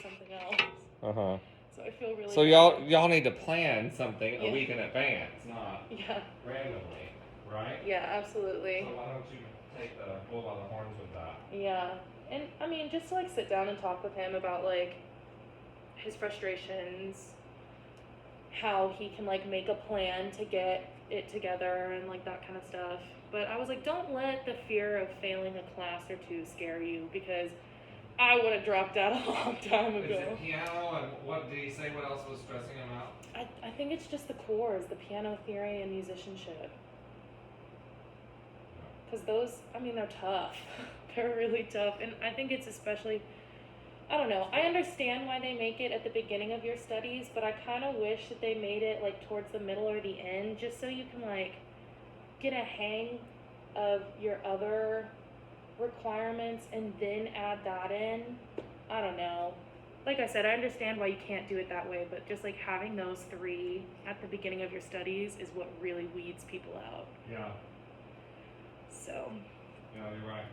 something else. So I feel really. So y'all need to plan something a week in advance, not yeah. randomly, right? Yeah, absolutely. So why don't you take the bull by the horns with that? Yeah, and I mean, just to like sit down and talk with him about like his frustrations, how he can like make a plan to get it together and like that kind of stuff. But I was like, don't let the fear of failing a class or two scare you, because I would have dropped out a long time ago. Is it piano, and what did he say? What else was stressing him out? I think it's just the chords, the piano theory and musicianship. Because those, I mean, they're tough. They're really tough. And I think it's especially, I don't know, I understand why they make it at the beginning of your studies, but I kind of wish that they made it like towards the middle or the end, just so you can like get a hang of your other requirements and then add that in. I don't know. Like I said, I understand why you can't do it that way, but just like having those three at the beginning of your studies is what really weeds people out. Yeah. So. Yeah, you're right.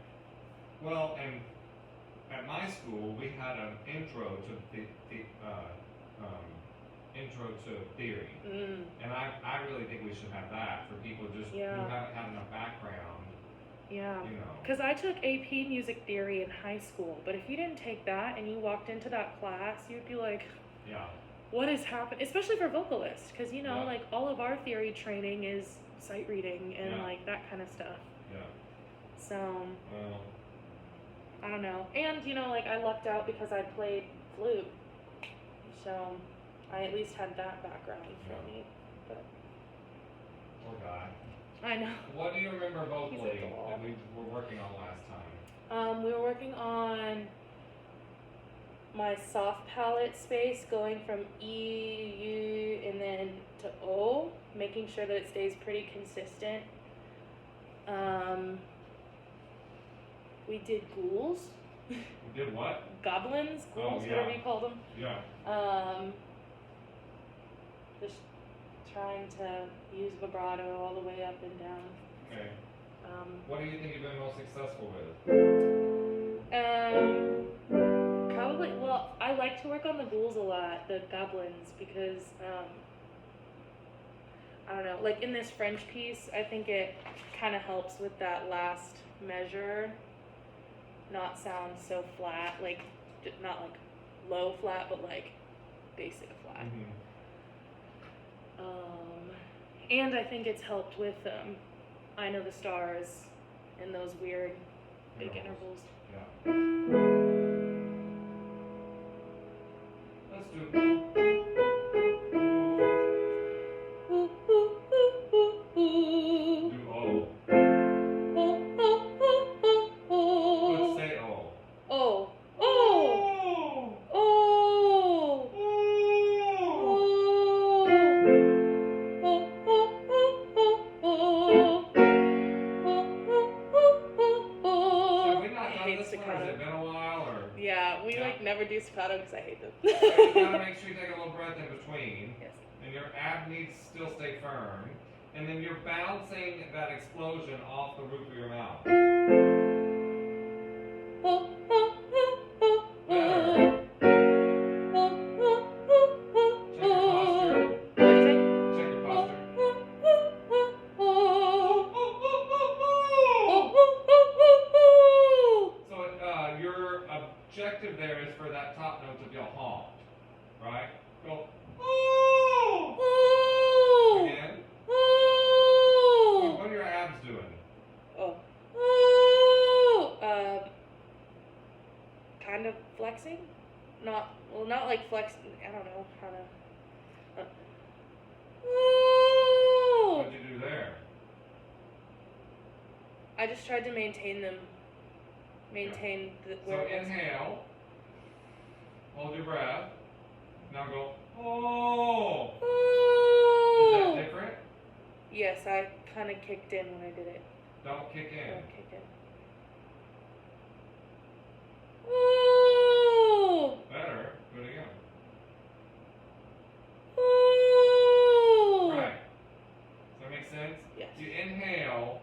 Well, and at my school, we had an intro to intro to theory, and I really think we should have that for people just who haven't had enough background. Yeah. You know. Because I took AP Music Theory in high school, but if you didn't take that and you walked into that class, you'd be like, yeah, what is happening? Especially for vocalists, because you know, like all of our theory training is sight reading and like that kind of stuff. Yeah. So. Well. I don't know. And, you know, like, I lucked out because I played flute. So, I at least had that background for me. But. Poor guy. I know. What do you remember vocally that we were working on last time? We were working on my soft palate space, going from E, U, and then to O, making sure that it stays pretty consistent. We did ghouls. We did what? Goblins, ghouls, whatever you call them. Yeah. Just trying to use vibrato all the way up and down. Okay. What do you think you've been most successful with? Probably, well, I like to work on the ghouls a lot, the goblins, because, I don't know, like in this French piece, I think it kind of helps with that last measure. Not sound so flat, like not like low flat, but like basic flat. And I think it's helped with I Know the Stars and those weird big intervals. Yeah. Let's do staccato because I hate them. You gotta make sure you take a little breath in between. Yes. And your ab needs to still stay firm. And then you're bouncing that explosion off the roof of your mouth. Better. Check your posture. So your objective there is for that top note to be a honk, right? Go. Again. What are your abs doing? Kind of flexing. Not like flexing. I don't know how to. What'd you do there? I just tried to maintain them. So inhale. Hold your breath. Now go. Oh. Is that different? Yes, I kind of kicked in when I did it. Don't kick in. Don't kick in. Better. Do it again. Right. Does that make sense? Yes. You inhale,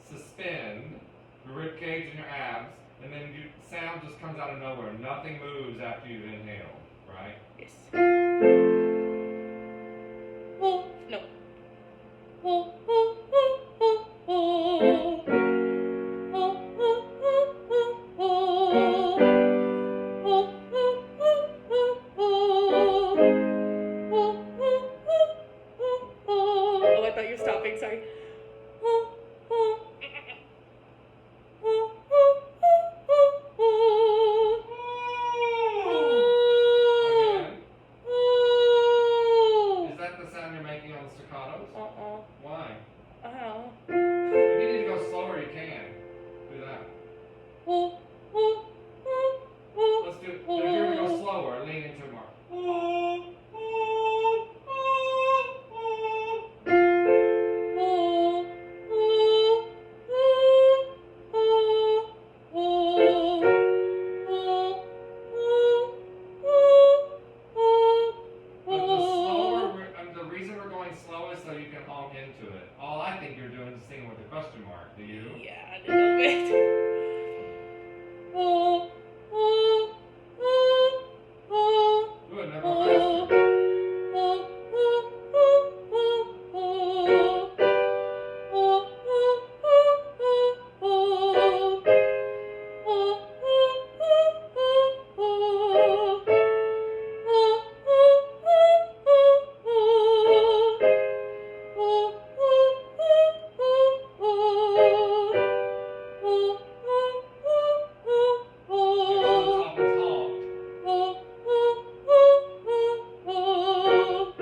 suspend your rib cage and your abs, and then sound just comes out of nowhere. Nothing moves after you've inhaled. right? Yes. Oh, no. Oh, oh, oh, oh, oh. Oh, oh, oh, oh, oh. Oh, oh, oh, oh, oh. Oh, oh, oh, oh, oh. Oh, I thought you were stopping, sorry. Oh, oh. Oh, oh, oh, oh, oh. Again? Oh. Is that the sound you're making on the staccatos? Why? Ow. If you need to go slower, you can. Do that. Oh, oh, oh, oh. Let's do it. No, if you're going to go slower, lean into it more. Oh, oh, oh, oh. Oh, oh, oh, oh, oh, oh, But the slower, the reason we're going slow is so you can honk into it. All I think you're doing is singing with a question mark. Do you? yeah, a little bit. Oh, oh, oh, oh. Good, never faster. Oh, oh, oh, oh, oh. Oh, oh, oh, oh, oh. Oh, oh, oh, oh, oh. Oh, oh, oh, oh, oh. Oh, oh, oh, oh, oh. Oh, oh, oh, oh, Make sure the oh. top is honked. Oh, oh, oh, oh,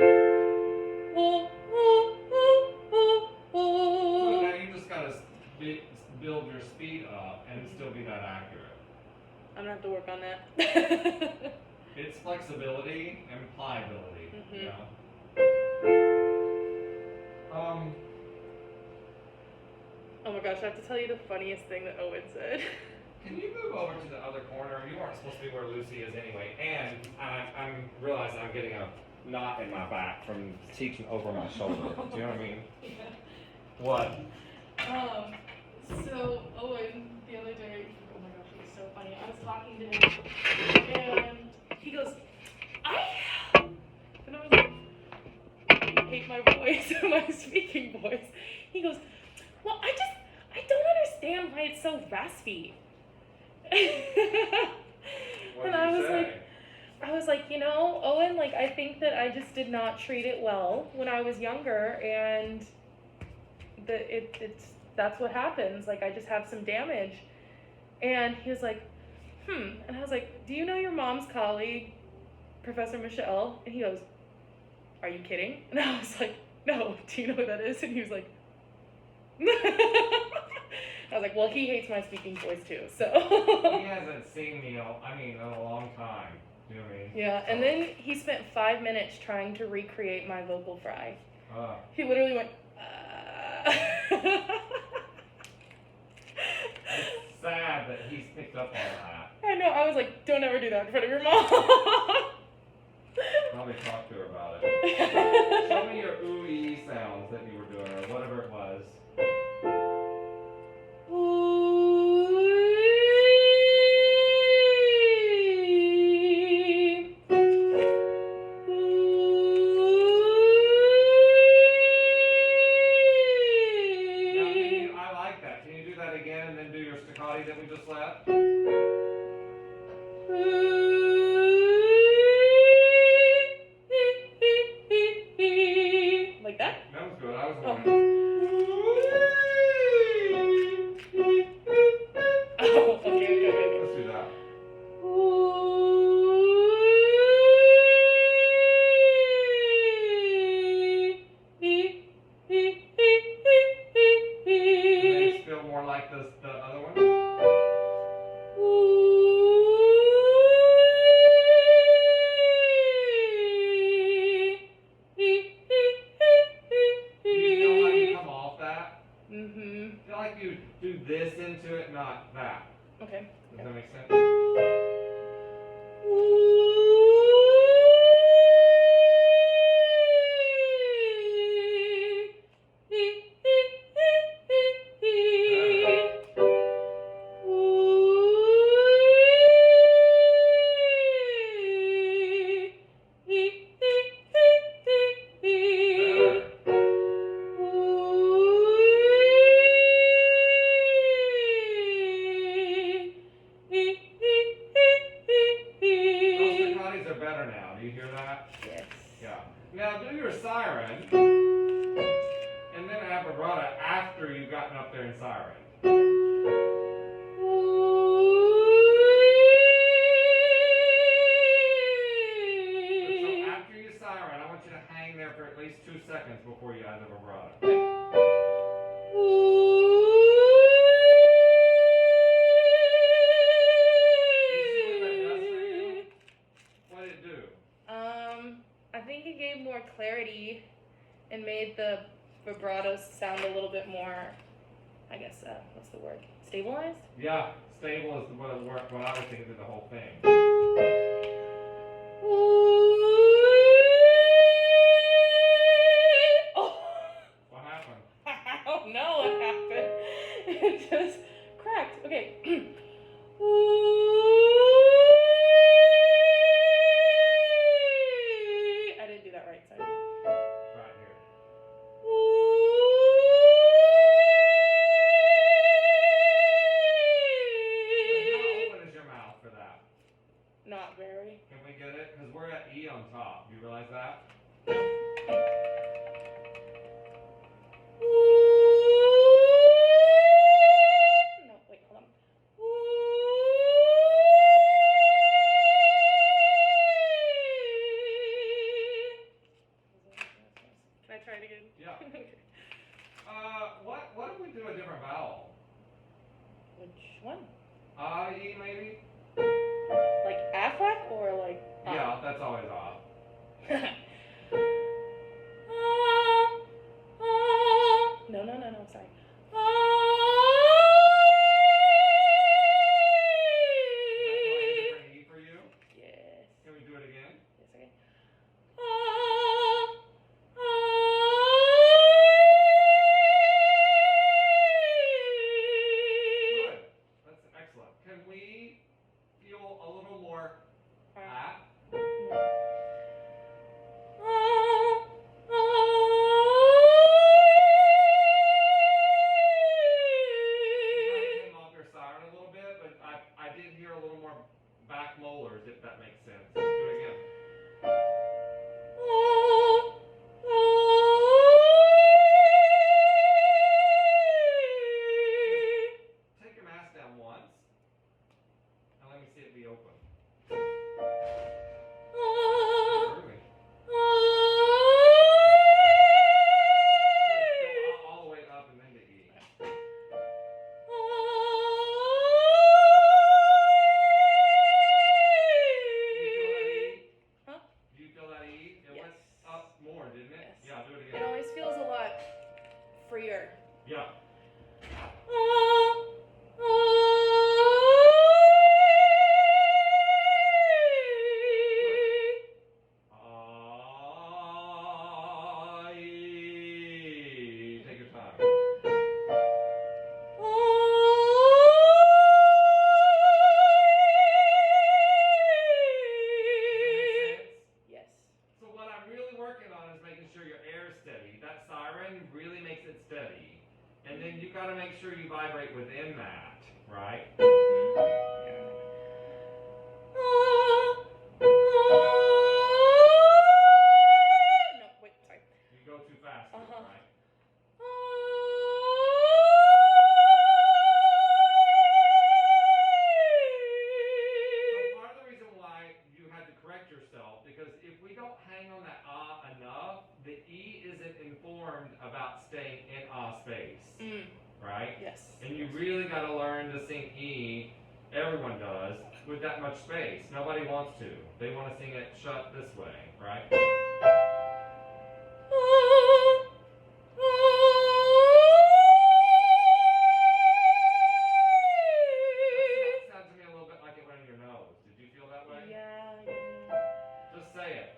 oh. Oh, oh, oh, oh, Good, oh. now you just got to build your speed up and still be that accurate. I'm gonna have to work on that. It's flexibility and pliability, you know? Oh my gosh, I have to tell you the funniest thing that Owen said. Can you move over to the other corner? You weren't supposed to be where Lucy is anyway. And I'm realizing I'm getting a knot in my back from teaching over my shoulder. Do you know what I mean? Yeah. What? So Owen, the other day, oh my gosh, it was so funny. I was talking to him, and he goes, and I was like, I hate my voice, my speaking voice. He goes, well, I don't understand why it's so raspy. What And did I you was say? like, you know, Owen, like, I think that I just did not treat it well when I was younger, and that's what happens. Like, I just have some damage. And he was like, and I was like, do you know your mom's colleague, Professor Michelle? And he goes, are you kidding? And I was like, no, do you know who that is? And he was like, I was like, well, he hates my speaking voice too, so. He hasn't seen me, in a long time. You know what I mean? Yeah, and then he spent 5 minutes trying to recreate my vocal fry. He literally went, It's sad that he's picked up on that. I know, I was like, don't ever do that in front of your mom. Probably talk to her about it. Show me your ooh-ee sounds that you were doing, or whatever it was. I like that. Can you do that again and then do your staccati that we just left? Like that? That was good. I was going. are better now. Do you hear that? Yes. Yeah. Now do your siren, and then have vibrato after you've gotten up there in siren. So after you siren, I want you to hang there for at least 2 seconds before you add the vibrato. I think it gave more clarity and made the vibrato sound a little bit more, I guess, what's the word? Stabilized? Yeah, stable is what I was thinking through the whole thing. Oh. What happened? I don't know what happened. It just cracked. Okay. I didn't do that right, sorry. Right here. How open is your mouth for that? Not very. Can we get it? Because we're at E on top. You realize that? No, wait, hold on. Can I try it again? Yeah. Okay. What if we do a different vowel? Which one? E maybe? Like Affleck or like? Yeah, that's always off. No, sorry. Is that like a different E for you? Yes. Can we do it again? Yes, okay. Good. That's excellent. Can we feel a little more at? I did hear a little more back molars, if that makes sense. Do it again. Just take your mask down once, and let me see it be open. Early. Go all the way up and then to E. More, didn't it? Yes. Yeah, do it It again. always feels a lot freer. Yeah. Take your time. Yes. So what I'm really working on is making sure your air is steady. That siren really makes it steady. And then you got to make sure you vibrate within that, right? No, wait, sorry. You go too fast, right? So part of the reason why you had to correct yourself, because if we don't hang on that enough, the E isn't informed about staying in space, right? Yes. And you really got to learn to sing E, everyone does, with that much space. Nobody wants to. They want to sing it shut this way, right? That sounds to me a little bit like it went in your nose. Did you feel that way? Yeah. Just say it.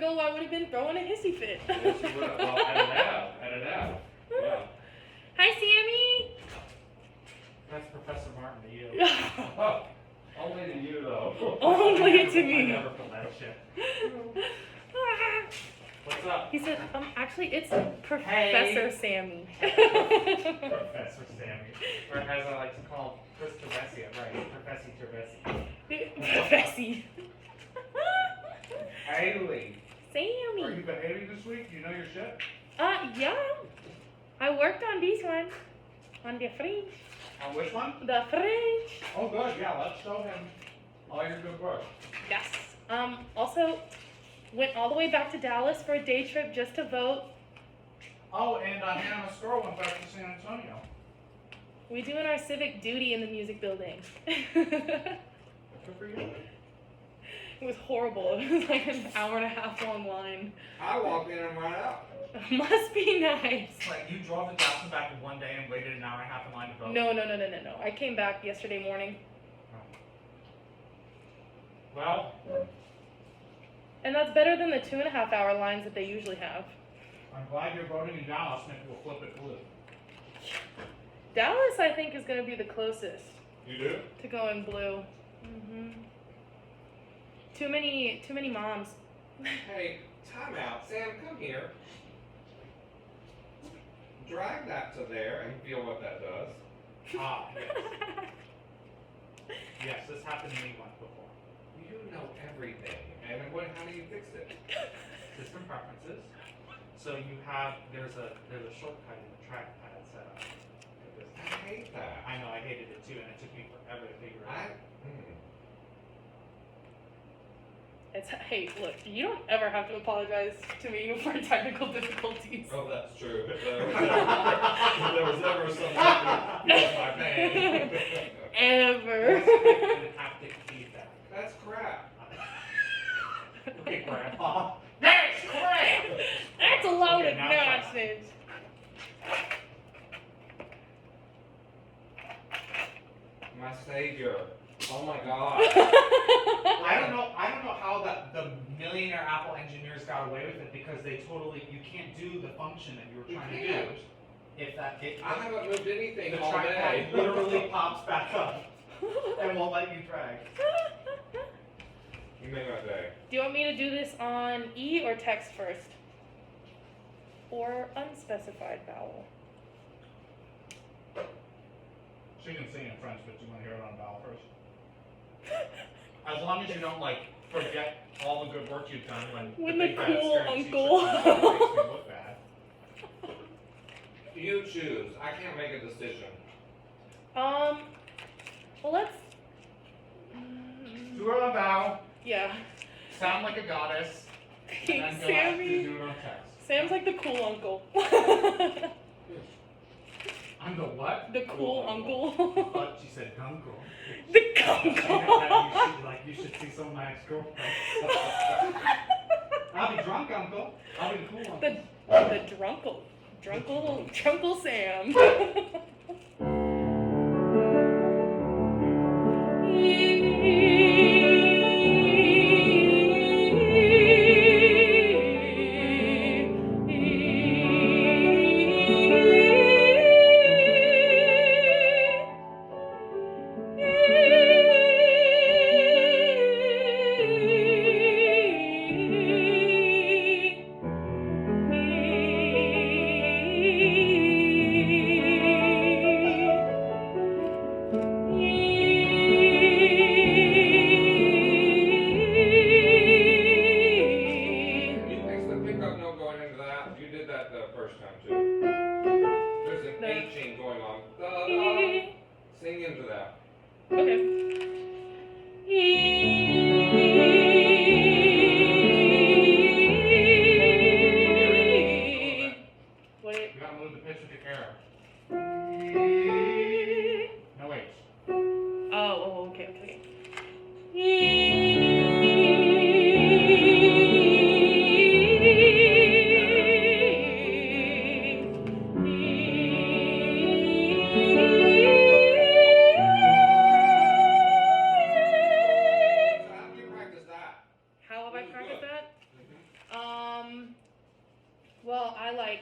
ago, I would have been throwing a hissy fit. Yes, you would have. Well, at an F. Yeah. Hi, Sammy. That's Professor Martin to you. Oh, only to you, though. Only to I me. never put that shit. What's up? He said, actually, it's Professor Sammy. Professor Sammy. Or as I like to call him, Chris Tervesi, right? Professor Tervesi. Bessie. Haley, are Sammy. you behaving this week? Do you know your shit? Yeah. I worked on this one. On the fridge. On which one? The fridge. Oh, good. Yeah, let's show him all your good work. Yes. Also, went all the way back to Dallas for a day trip just to vote. Oh, and Hannah Mascaro went back to San Antonio. We doing our civic duty in the music building. Good for you. It was horrible. It was like an hour and a half long line. I walked in and ran out. Must be nice. Like, you drove to Dallas back in one day and waited an hour and a half in line to vote? No. I came back yesterday morning. Well, And that's better than the 2.5 hour lines that they usually have. I'm glad you're voting in Dallas. Maybe we'll flip it blue. Dallas, I think, is going to be the closest You do? to going blue. Too many moms. Hey, time out. Sam, come here. Drag that to there and feel what that does. Ah, yes. Yes, this happened to me once before. You know everything. And how do you fix it? System preferences. So you have, there's a shortcut in the trackpad setup. I hate that. I know, I hated it too, and it took me forever to figure it out. Hey, look, you don't ever have to apologize to me for technical difficulties. Oh, that's true. There was never someone who feels my pain. Ever. Haptic feedback. That's crap. Okay, Grandpa. That's crap! That's a load Okay, of now try. nonsense. My savior. Oh my god. I don't know how the millionaire Apple engineers got away with it, because you can't do the function that you were You trying to can't. do. If that I haven't moved anything the all trackpad day. literally pops back up and won't let you drag. You made my day. Do you want me to do this on E or text first? Or unspecified vowel? She can sing in French, but you want to hear it on vowel first? As long as you don't forget all the good work you've done when the big bad cool scary uncle. teacher comes and makes me look bad. You choose. I can't make a decision. Well, let's. Do it on vowel, Yeah. sound like a goddess, and then Thanks, go out to Sammy. do it on text. Sam's like the cool uncle. I'm the what? The cool uncle. But she said uncle. The uncle. You should see some of my ex-girlfriends. I'll be drunk, uncle. I'll be the cool uncle. The drunkle Sam. Can you fix the pickup note going into that? You did that the first time too. There's an No. H-ing going on. Da-da. Sing into that. Okay. What? You gotta move the pitch with your arrow. No H. Oh, okay. Well, I like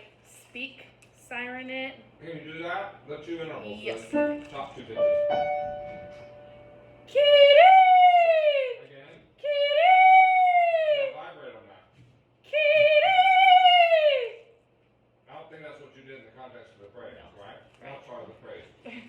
speak siren it. Can you do that? The two intervals. Yes. The top two pitches. Kitty! Again. Kitty! Now vibrate on that. Kitty! I don't think that's what you did in the context of the phrase, right? That's part of the phrase. Again.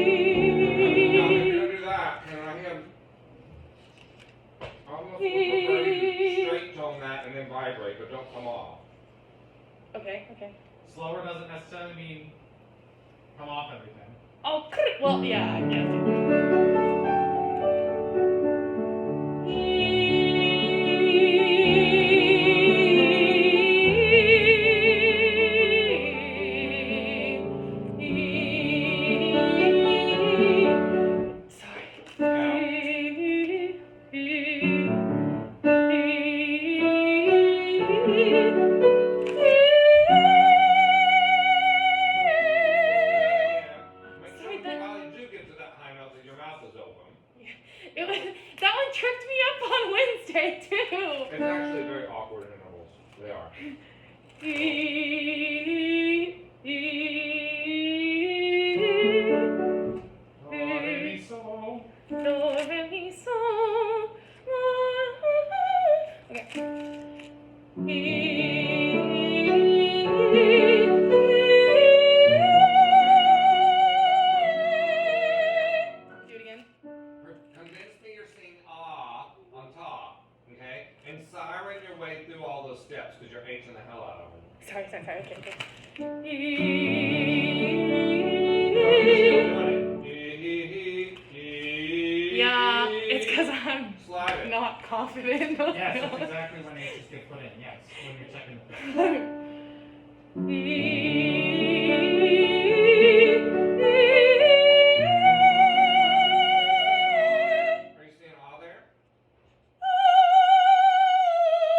Now, if you're gonna do that, can I have almost prefer you straight tone that and then vibrate, but don't come off. Okay, okay. Slower doesn't necessarily mean come off everything. Oh, well, yeah, I guess. Make sure Sorry, when that- while you do get to that high note that your mouth is open. It was, that one tripped me up on Wednesday, too. It's actually very awkward intervals. They are. Do, re, mi, so. Okay. Do it again. Convince me you're singing ah on top, okay? And siren your way through all those steps because you're H'ing the hell out of them. Sorry, okay, okay. No, you're still doing it. Yeah, it's because I'm Slide it. not confident in those Yes, that's notes. exactly when H's get put in. Yes, when you're checking the pitch. Are you seeing ah there?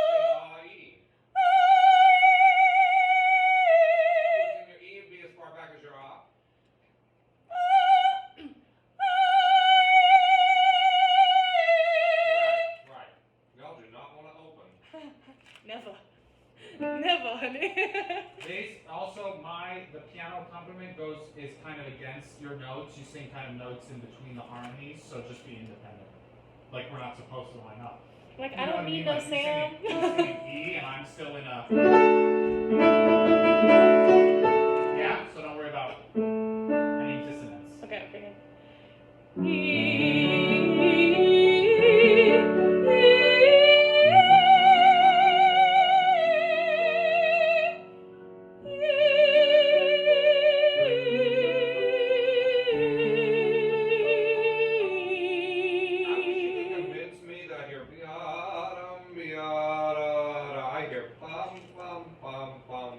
Sing ah E. Can your E be as far back as your ah? Right. Y'all do not want to open. Never, honey. These also the piano accompaniment is kind of against your notes. You sing kind of notes in between the harmonies, so just be independent. Like we're not supposed to line up. Like, You I know don't what need mean? no Like, Sam. you're singing E and I'm still in a yeah, so don't worry about any dissonance. Okay, okay. I wish you could convince me that I hear biadum, biada, I hear pum, pum, pum, pum,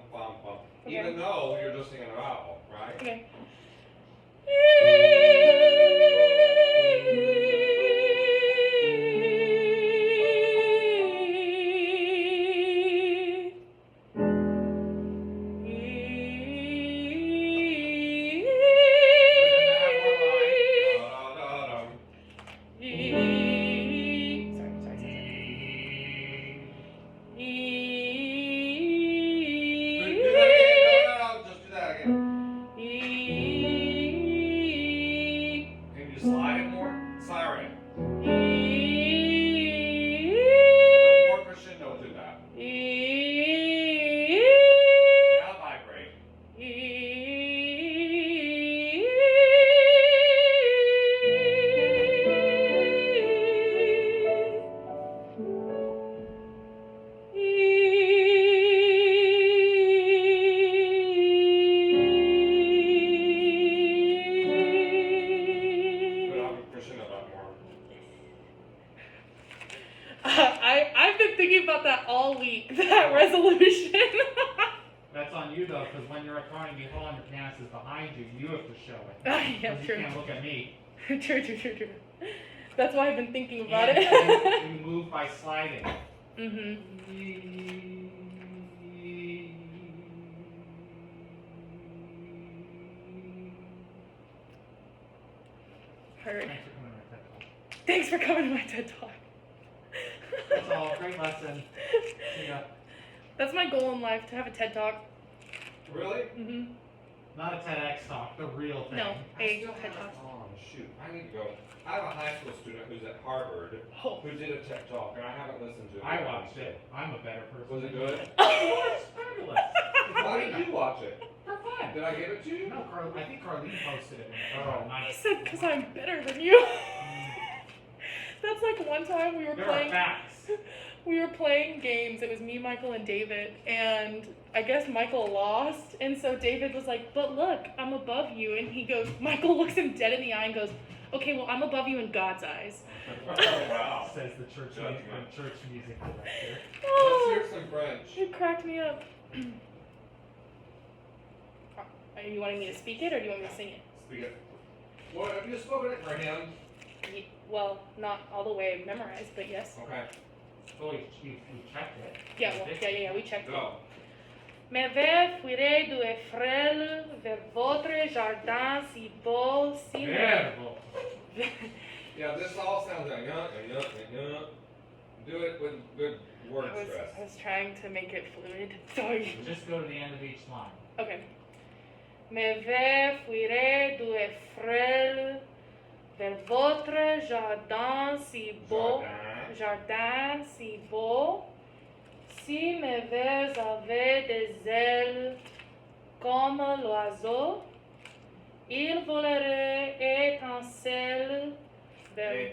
thinking about that all week. That resolution. That's on you though, because when you're recording, you hold on your pants is behind you. You have to show it. Yeah, 'Cause true. You can't look at me. True. That's why I've been thinking about And it. you move by sliding. Heard. Thanks for coming to my TED Talk. Thanks for coming to my TED Talk. That's all. Great lesson. See ya. That's my goal in life, to have a TED Talk. Really? Not a TEDx talk, the real thing. No, I a still TED haven't. Talk. Oh shoot! I need to go. I have a high school student who's at Harvard Oh. who did a TED Talk, and I haven't listened to it. I watched it. I'm a better person. Was it good? Oh, it's fabulous. Why did you watch it? For fun. Did I give it to you? No, I think Carlene posted it. Oh. He said, because I'm better than you. That's like one time we were There playing. are facts. We were playing games. It was me, Michael, and David. And I guess Michael lost. And so David was like, but look, I'm above you. And he goes, Michael looks him dead in the eye and goes, okay, well, I'm above you in God's eyes. Oh wow! Says the church music director. Oh, Let's hear some French. it cracked me up. Are you wanting me to speak it or do you want me to sing it? Speak it. Well, have you spoken it for him? Well, not all the way memorized, but yes. Okay. Oh, we checked it. Yeah, we checked it. Go. Mais vers fuirez du frêle vers votre jardin si beau, si Verbo. Yeah, this all sounds like Do it with good word I stress. was trying to make it fluid. Sorry. Just go to the end of each line. Okay. Mais vers fuirez du frêle vers votre jardin si beau. Jardin si beau. Si mes vers avaient des ailes comme l'oiseau, il volerait étincelle vers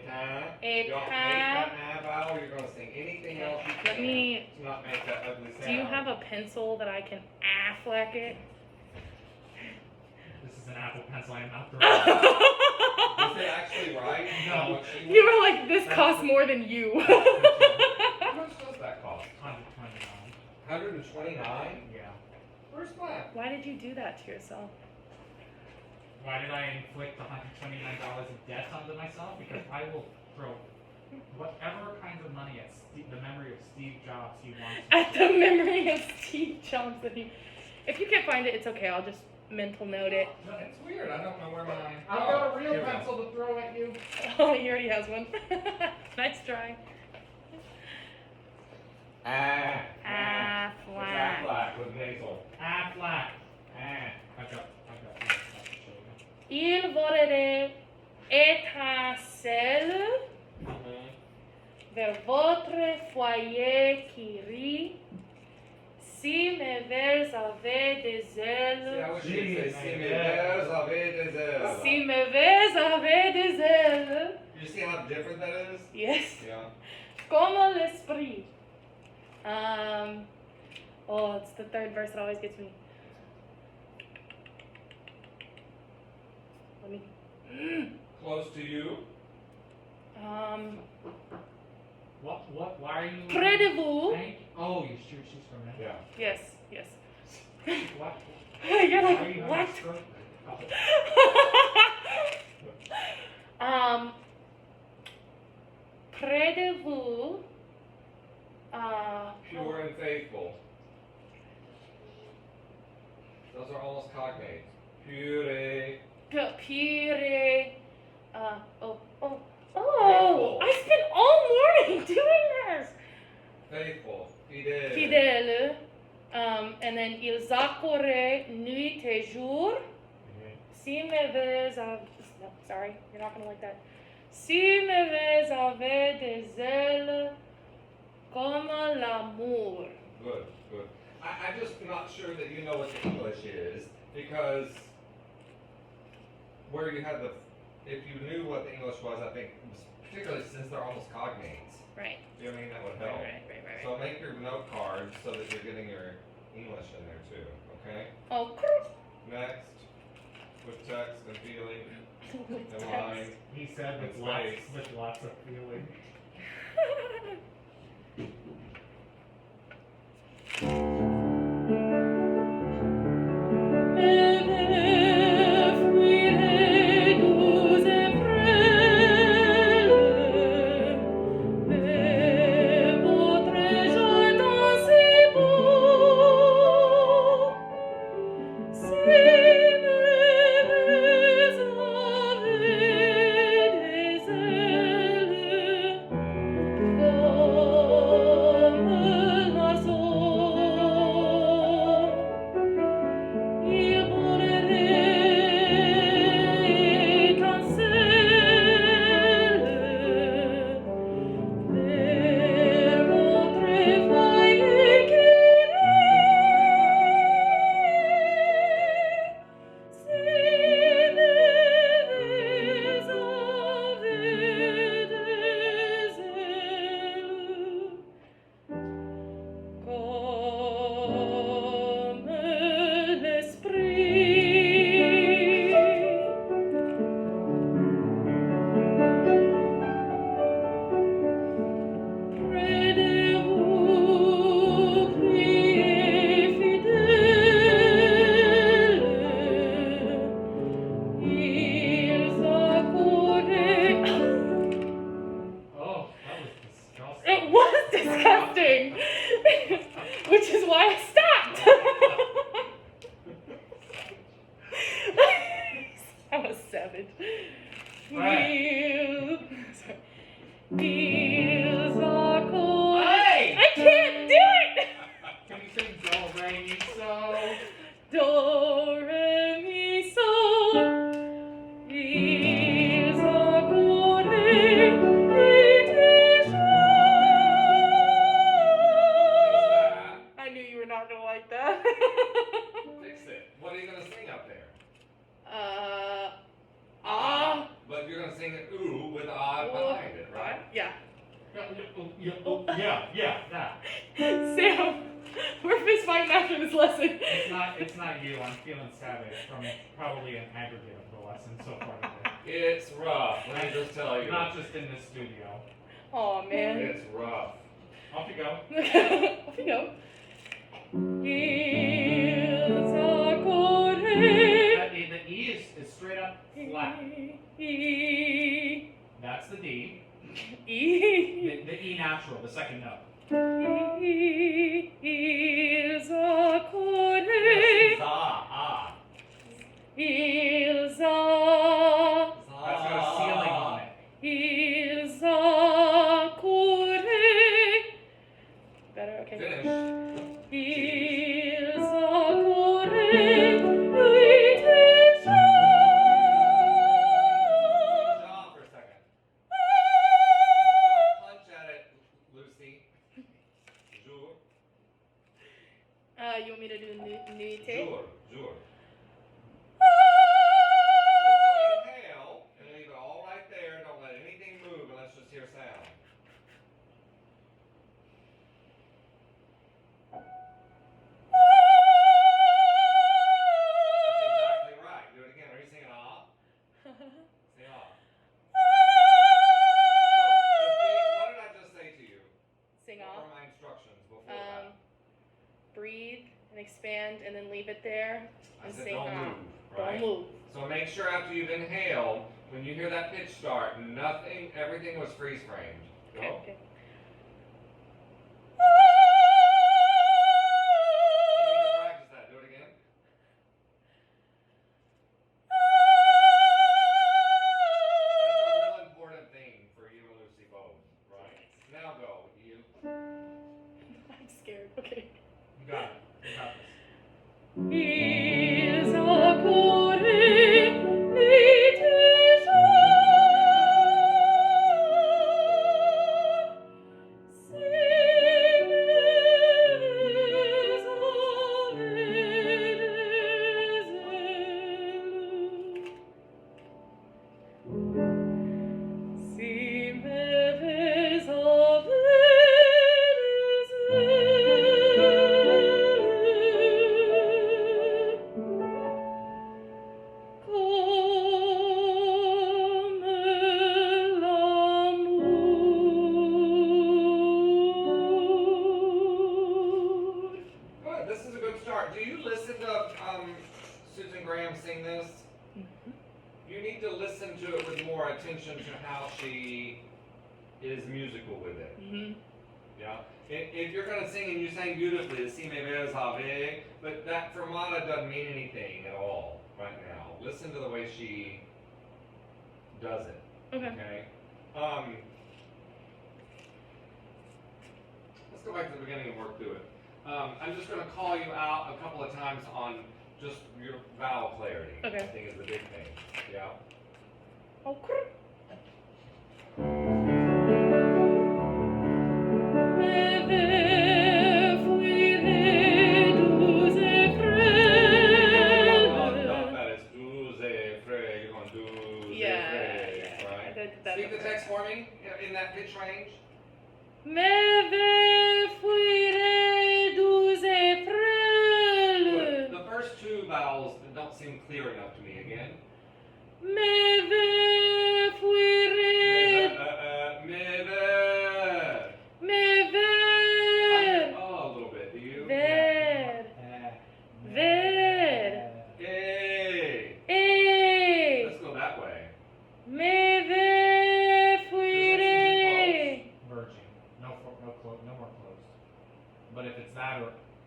Vowel, you're going to sing anything else you Let can me. to not make that ugly sound. Do you have a pencil that I can affleck it? This is an Apple pencil. I'm not Is throwing. it actually right? No. How much you You were like, this costs more than you. How much does that cost? 129. 129? Yeah. Where's that? Why did you do that to yourself? Why did I inflict $129 of debt onto myself? Because I will throw whatever kinds of money at the memory of Steve Jobs he wants. At the memory of Steve Jobs that he. If you can't find it, it's okay. I'll just mental note it. No, it's weird. I don't know where mine. I've got a here real we go. pencil to throw at you. Oh, he already has one. Nice try. It's Affleck. Affleck with nasal. Affleck. I've got stuff to show you. Il volerait étincelle vers votre foyer qui rit. Si mes vers avaient des See, I ailes. wish you'd say, si mes vers avaient des ailes. Si mes vers avaient des ailes. You see how different that is? Yes. Yeah. Comme l'esprit. Oh, it's the third verse that always gets me. Let me. Close to you. Why are you? Près de vous. Oh, she's from that. Yeah. Yes, yes. What? You're Why are like, you what? having a stroke? Près de vous. Pure and faithful. Those are almost cognates. Pure. Pure. Oh. Faithful. I spent all morning doing this. Faithful. Fidèle. Fidèle. And then ils accouraient nuit et jour. Si mes vers no, sorry, you're not gonna like that. Si mes vers avaient des ailes comme l'amour. Good, good. I'm just not sure that you know what the English is, because where you had the, if you knew what the English was, I think, particularly since they're almost cognates, Right. you know what I mean, that would help. Right. So make your note cards so that you're getting your English in there too, okay? Oh, Next, with text and feeling with and text. line. He said With space. with lots of feeling. Yeah, that. Sam, we're fist fighting after this lesson. It's not you. I'm feeling savage from probably an aggregate of the lesson so far today. It's rough. Let me just tell you. Not just in this studio. Aw, man. It's rough. Off you go. Off you go. Heels are correct. The E is straight up flat. E. That's the D. E. The E natural, the second note. Heels are Yes, correct. za, ah. Heels are. That's got a ceiling on it. Heels are correct. Better, okay. Finish. Heels are correct. Jaw for a second. Don't punch at it, Lucy. Jour. You want me to do nuite? Jour. Jour. So inhale and leave it all right there. Don't let anything move and let's just hear sound. That's exactly right. Do it again. Are you singing ah? Say ah. What did I just say to you? Sing What off. were my instructions before that? Breathe and expand and then leave it there I and said sing don't off. move, right? Don't move. So make sure after you've inhaled, when you hear that pitch start, everything was freeze framed. Go. Okay, okay. You need to practice that. Do it again. That's a real important thing for you and Lucy both, right? Now go. You. I'm scared. Okay. You got it. You got this. Heels are correct. Good. This is a good start. Do you listen to Susan Graham sing this? You need to listen to it with more attention to how she is musical with it. Mm-hmm. Yeah. If you're gonna sing and you sing beautifully, si me ves ave, but that fermata doesn't mean anything at all right now. Listen to the way she does it. Okay. Okay. Let's go back to the beginning and work through it. I'm just gonna call you out a couple of times on just your vowel clarity. Okay. I think is the big thing. Yeah. Okay. That is douze freg. You're going douze freg, right? Speak the text for me in that pitch range. The first two vowels don't seem clear enough to me again. Me ver. Oh, a little bit. Do you? Ver. Ver. Hey. Let's go that way. Merging. No more closed. But if it's that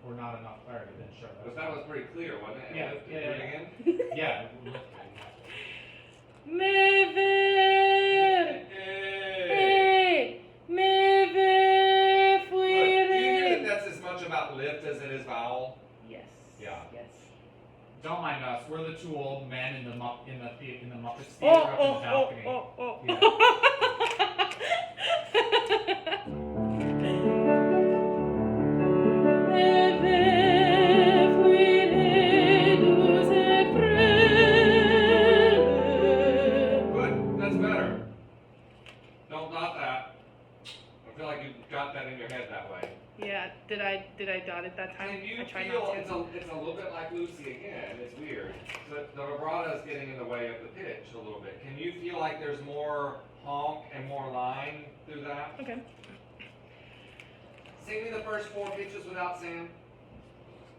or not enough clarity, then sure. But that was pretty clear, wasn't it? Yeah, Lift it, yeah, do it yeah. again. Yeah. Hey. Good. Do you hear that that's as much about lift as it is vowel? Yes. Yeah. Yes. Don't mind us. We're the two old men in the Muppets theater Oh, up in the oh, balcony. oh, oh, Yeah. Good. That's better. Don't dot that. feel like you got that in your head that way. Yeah, did I dot it that time? And you I tried feel not to. it's a little bit like Lucy again. It's weird. The vibrato is getting in the way of the pitch a little bit. Can you feel like there's more honk and more line through that? Okay. Sing me the first 4 pitches without Sam.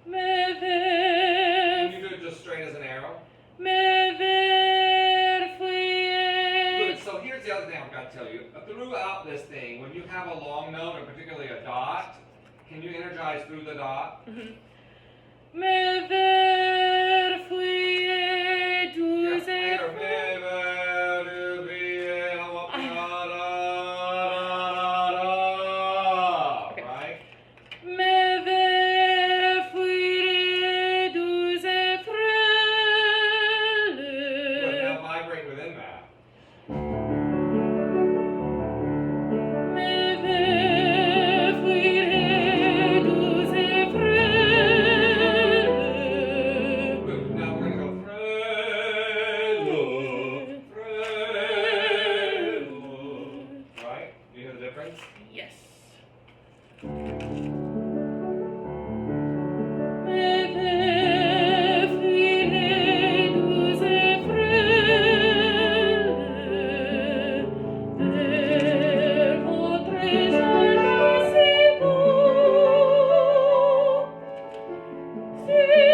Me Can ver, you do it just straight as an arrow? me ver Good. fluye. So here's the other thing I've got to tell you. Throughout this thing, when you have a long note, and particularly a dot, can you energize through the dot? Me ver fluye Yeah, douze later. Right? Me ver fluye douze Good. Now frêles. vibrate within that. Me ver fluye douze frêles. Good. Now we're gonna go right? You hear the difference? Yes. Me ver fluye douze frêles. Vers votre jardin si beau. Si me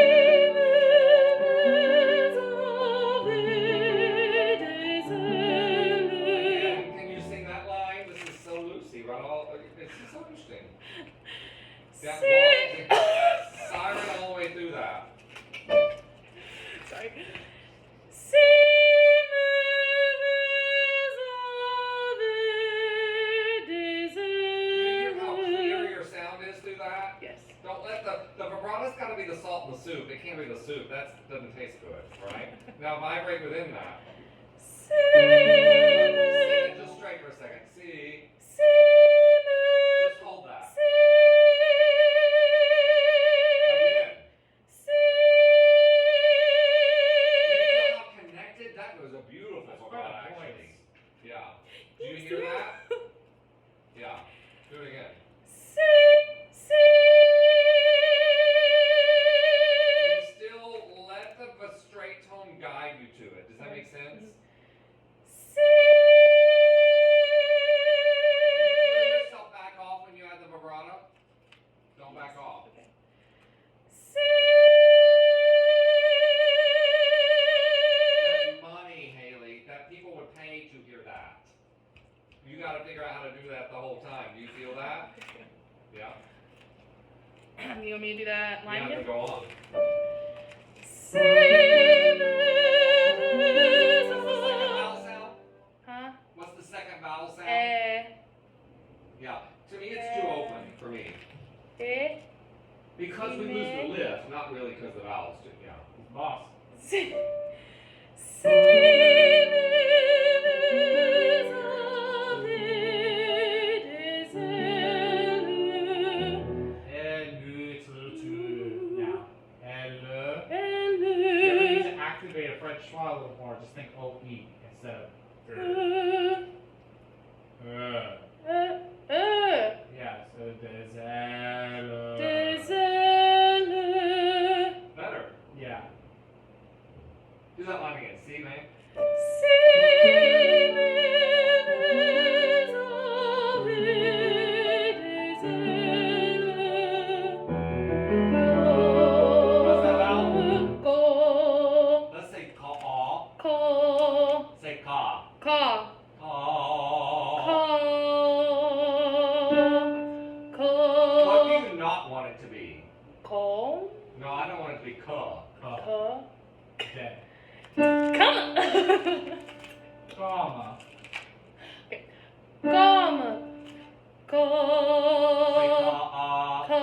avez des ailes. Can you sing that line? This is so Lucy, right? It's so interesting. That Si- siren all the way through that. Sorry. Si me avez des Do you hear how clear ailes. your sound is through that? Yes. Don't let the vibrato's got to be the salt in the soup. It can't be the soup. That doesn't taste good, right? Now vibrate within that. Si Sing me, it just straight for a second. See, si me, just hold that. si, Again. si. Do you feel how connected? That was a beautiful That's vibrato, quite a actually. voice. Yeah. Do you hear that? Yeah. Do it again. Si, si. You still let the straight tone guide you to it. Does that make sense? Si. You feel yourself back off when you add the vibrato? Don't back off. Okay. Si. That's money, Haley. That people would pay to hear that. You got to figure out how to do that the whole time. Do you feel that? Yeah. You want me to do that line You have to again? go on. Si me What's the second vowel sound? Huh? What's the second vowel sound? Yeah. To me, it's too open for me. Eh, Because we lose the lift, not really because the vowels do. Yeah. Boss. si, si me avez des ailes. It's a little too now. You ever Ailes. need to activate a French schwa a little more, just think OE instead of yeah, so des ailes. Des ailes. Better. Yeah. Do that line again. See, man? Si me avez des ailes. What's that vowel? Go. Let's say ka. Ko. Say ka. Ka. Ka. What do you not want it to be? Calm. No, I don't want it to be ka. Dead. Come. Comma. Come. Say ka.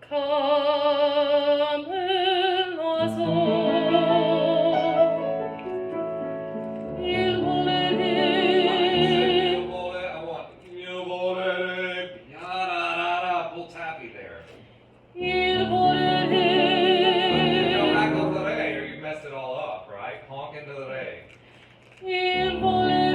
Comme l'oiseau. Il volerait. I want you voler. Yada. Pull tappy there. Il Go volerait. back off the re, or you messed it all up, right? Honk into the re. Il volerait.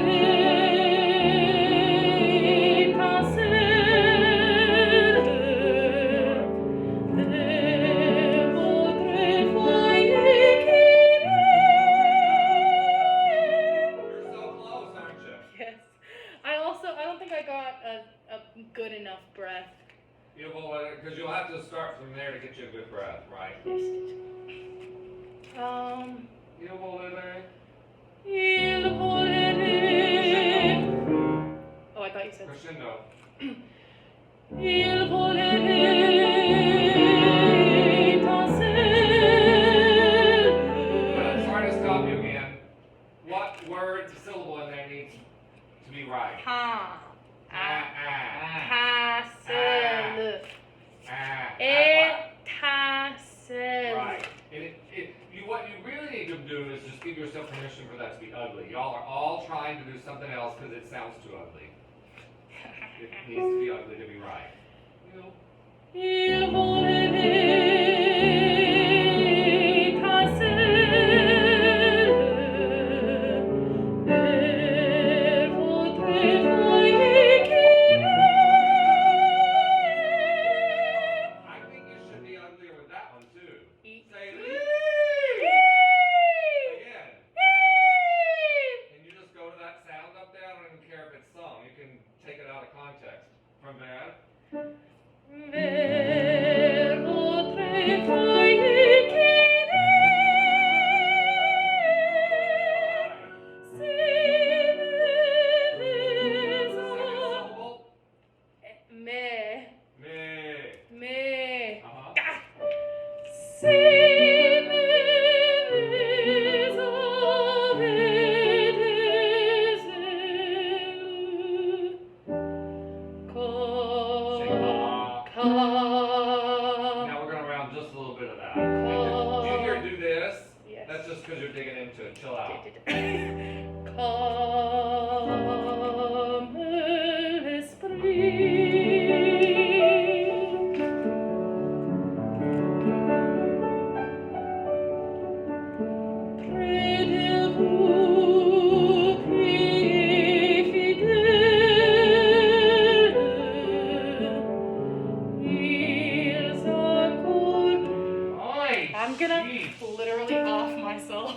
I got a good enough breath. Because you'll have to start from there to get you a good breath, right? Il volere. Il volere. Oh, I thought you said. Crescendo. Il volere But sorry to stop you again. What word, syllable in there needs to be right? Ha. Castle. Etasel. Right. What you really need to do is just give yourself permission for that to be ugly. Y'all are all trying to do something else because it sounds too ugly. It needs to be ugly to be right. Il volere I think you should be uglier with that one too. Say again. Can you just go to that sound up there? I don't even care if it's sung. You can take it out of context. From there. Now we're going to round just a little bit of that. And did you hear do this? Yes. That's just because you're digging into it. Chill out. Comme l'esprit. Près de vous, pieds fidèles, ils accourent. I'm gonna literally off myself.